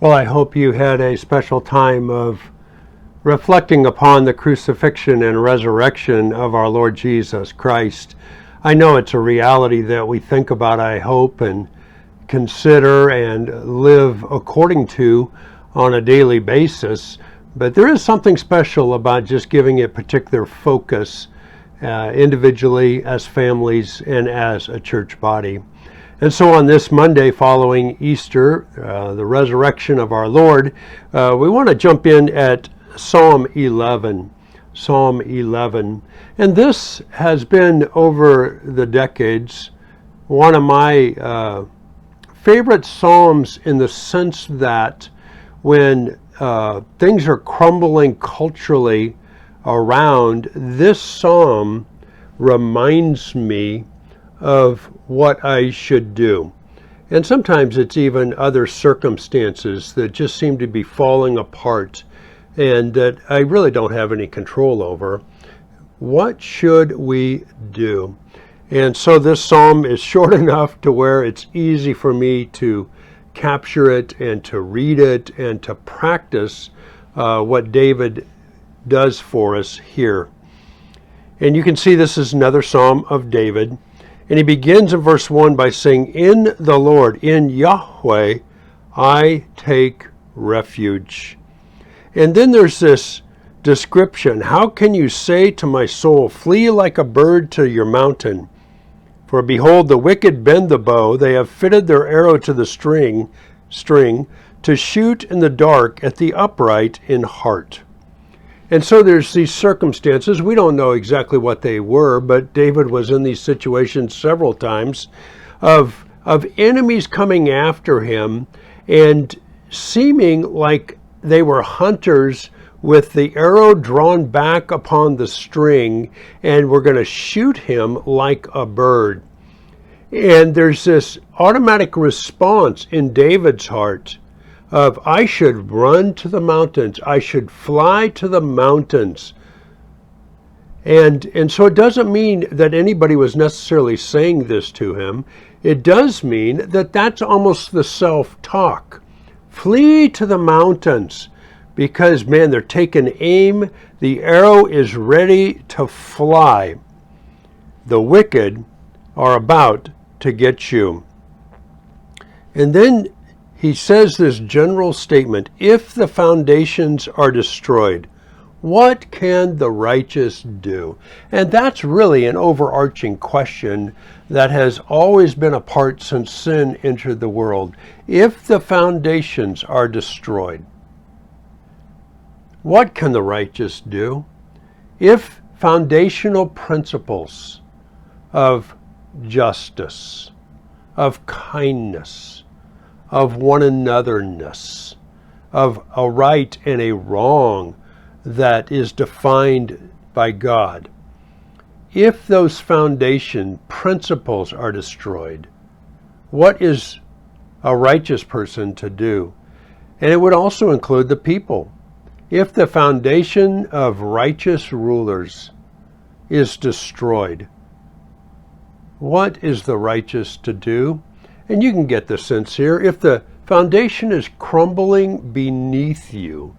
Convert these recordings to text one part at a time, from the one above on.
Well, I hope you had a special time of reflecting upon the crucifixion and resurrection of our Lord Jesus Christ. I know it's a reality that we think about, I hope, and consider and live according to on a daily basis, but there is something special about just giving it particular focus individually, as families, and as a church body. And so on this Monday following Easter, the resurrection of our Lord, we want to jump in at Psalm 11. Psalm 11. And this has been, over the decades, one of my favorite psalms, in the sense that when things are crumbling culturally around, this psalm reminds me of what I should do. And sometimes it's even other circumstances that just seem to be falling apart and that I really don't have any control over. What should we do? And so this psalm is short enough to where it's easy for me to capture it and to read it and to practice what David does for us here. And you can see this is another psalm of David. And he begins in verse 1 by saying, "In the Lord, in Yahweh, I take refuge." And then there's this description. "How can you say to my soul, flee like a bird to your mountain? For behold, the wicked bend the bow. They have fitted their arrow to the string to shoot in the dark at the upright in heart." And so there's these circumstances. We don't know exactly what they were, but David was in these situations several times of enemies coming after him and seeming like they were hunters with the arrow drawn back upon the string and were going to shoot him like a bird. And there's this automatic response in David's heart of, I should run to the mountains. I should fly to the mountains. And so it doesn't mean that anybody was necessarily saying this to him. It does mean that that's almost the self-talk. Flee to the mountains, because, man, they're taking aim. The arrow is ready to fly. The wicked are about to get you. And then he says this general statement, if the foundations are destroyed, what can the righteous do? And that's really an overarching question that has always been a part since sin entered the world. If the foundations are destroyed, what can the righteous do? If foundational principles of justice, of kindness, of one anotherness, of a right and a wrong that is defined by God, if those foundation principles are destroyed, what is a righteous person to do? And it would also include the people. If the foundation of righteous rulers is destroyed, what is the righteous to do? And you can get the sense here, if the foundation is crumbling beneath you,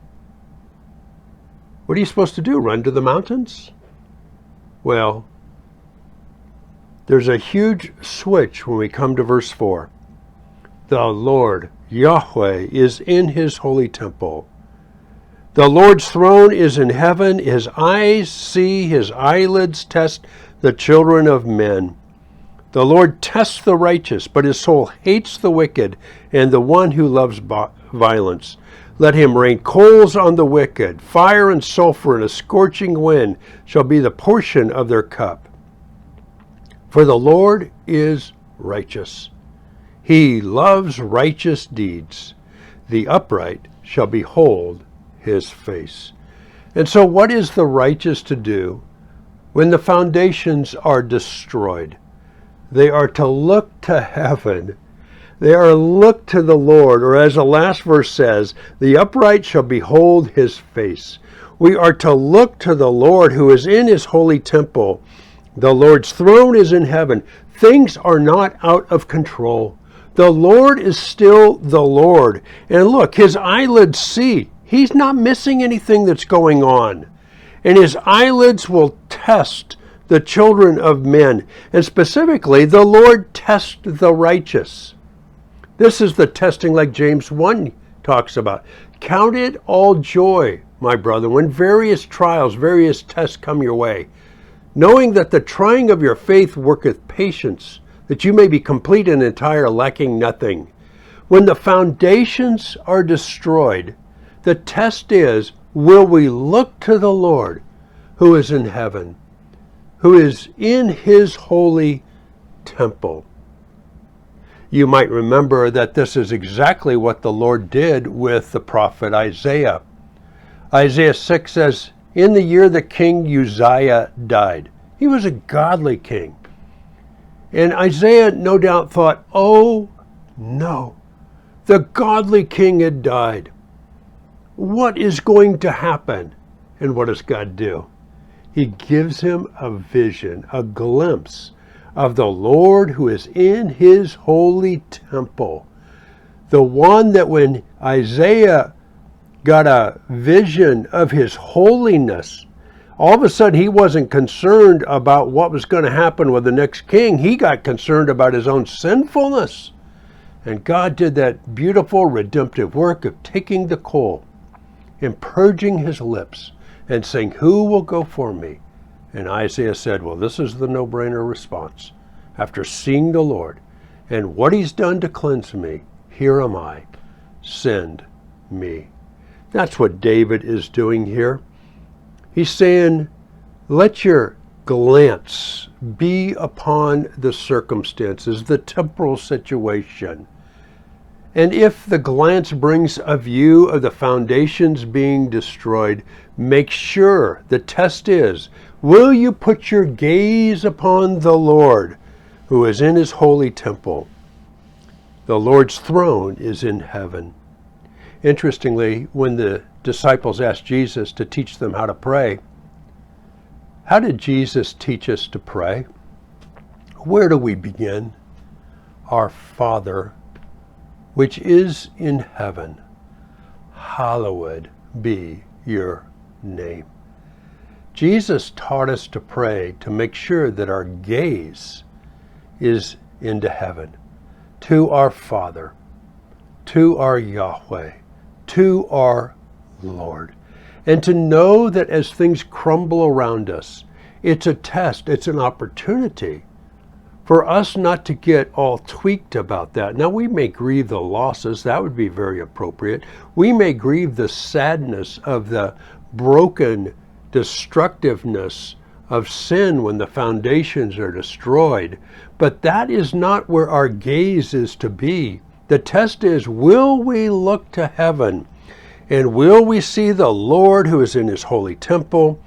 what are you supposed to do? Run to the mountains? Well, there's a huge switch when we come to verse 4. The Lord, Yahweh, is in his holy temple. The Lord's throne is in heaven. His eyes see, his eyelids test the children of men. The Lord tests the righteous, but his soul hates the wicked and the one who loves violence. Let him rain coals on the wicked. Fire and sulfur and a scorching wind shall be the portion of their cup. For the Lord is righteous. He loves righteous deeds. The upright shall behold his face. And so what is the righteous to do when the foundations are destroyed? They are to look to heaven. They are to look to the Lord, or as the last verse says, the upright shall behold his face. We are to look to the Lord who is in his holy temple. The Lord's throne is in heaven. Things are not out of control. The Lord is still the Lord. And look, his eyelids see. He's not missing anything that's going on. And his eyelids will test the children of men. And specifically, the Lord tests the righteous. This is the testing like James 1 talks about. Count it all joy, my brother, when various trials, various tests come your way, knowing that the trying of your faith worketh patience, that you may be complete and entire, lacking nothing. When the foundations are destroyed, the test is, will we look to the Lord who is in heaven, who is in his holy temple? You might remember that this is exactly what the Lord did with the prophet Isaiah. Isaiah 6 says, in the year that King Uzziah died. He was a godly king. And Isaiah no doubt thought, oh no, the godly king had died. What is going to happen? And what does God do? He gives him a vision, a glimpse of the Lord who is in his holy temple. The one that when Isaiah got a vision of his holiness, all of a sudden he wasn't concerned about what was going to happen with the next king. He got concerned about his own sinfulness. And God did that beautiful redemptive work of taking the coal and purging his lips and saying, who will go for me? And Isaiah said, well, this is the no-brainer response. After seeing the Lord and what he's done to cleanse me, here am I, send me. That's what David is doing here. He's saying, let your glance be upon the circumstances, the temporal situation. And if the glance brings a view of the foundations being destroyed, make sure, the test is, will you put your gaze upon the Lord who is in his holy temple? The Lord's throne is in heaven. Interestingly, when the disciples asked Jesus to teach them how to pray, how did Jesus teach us to pray? Where do we begin? Our Father, which is in heaven, hallowed be your name. Jesus taught us to pray to make sure that our gaze is into heaven, to our Father, to our Yahweh, to our Lord. And to know that as things crumble around us, it's a test, it's an opportunity for us not to get all tweaked about that. Now, we may grieve the losses, that would be very appropriate. We may grieve the sadness of the broken destructiveness of sin when the foundations are destroyed, but that is not where our gaze is to be. The test is, will we look to heaven? And will we see the Lord who is in his holy temple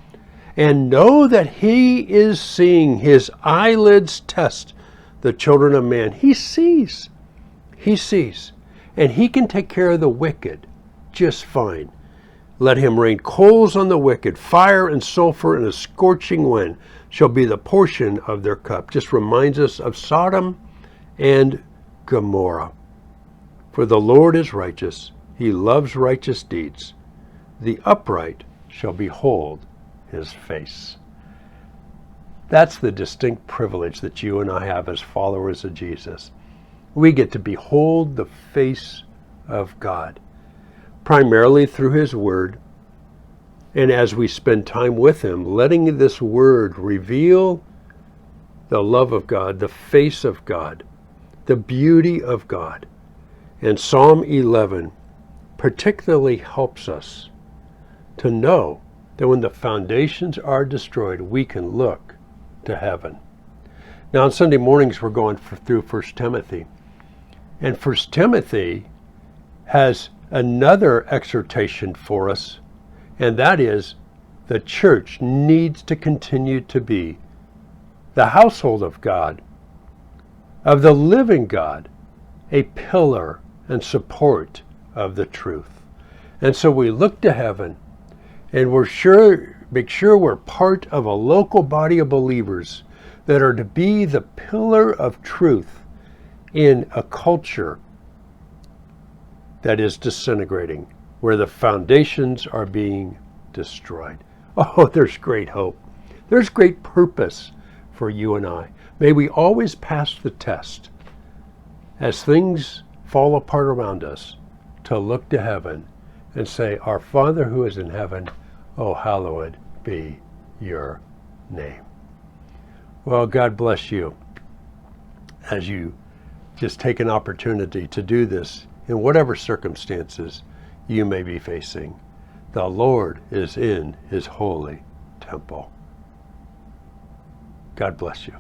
and know that he is seeing? His eyelids test the children of man. He sees. He sees. And he can take care of the wicked just fine. Let him rain coals on the wicked. Fire and sulfur and a scorching wind shall be the portion of their cup. Just reminds us of Sodom and Gomorrah. For the Lord is righteous. He loves righteous deeds. The upright shall behold his face. That's the distinct privilege that you and I have as followers of Jesus. We get to behold the face of God, primarily through his word. And as we spend time with him, letting this word reveal the love of God, the face of God, the beauty of God. And Psalm 11 particularly helps us to know that when the foundations are destroyed, we can look to heaven. Now on Sunday mornings, we're going through 1 Timothy. And 1 Timothy has another exhortation for us, and that is the church needs to continue to be the household of God, of the living God, a pillar and support of the truth. And so we look to heaven, and make sure we're part of a local body of believers that are to be the pillar of truth in a culture that is disintegrating, where the foundations are being destroyed. Oh, there's great hope. There's great purpose for you and I. May we always pass the test as things fall apart around us to look to heaven and say, Our Father who is in heaven, oh, hallowed be your name. Well, God bless you as you just take an opportunity to do this in whatever circumstances you may be facing. The Lord is in his holy temple. God bless you.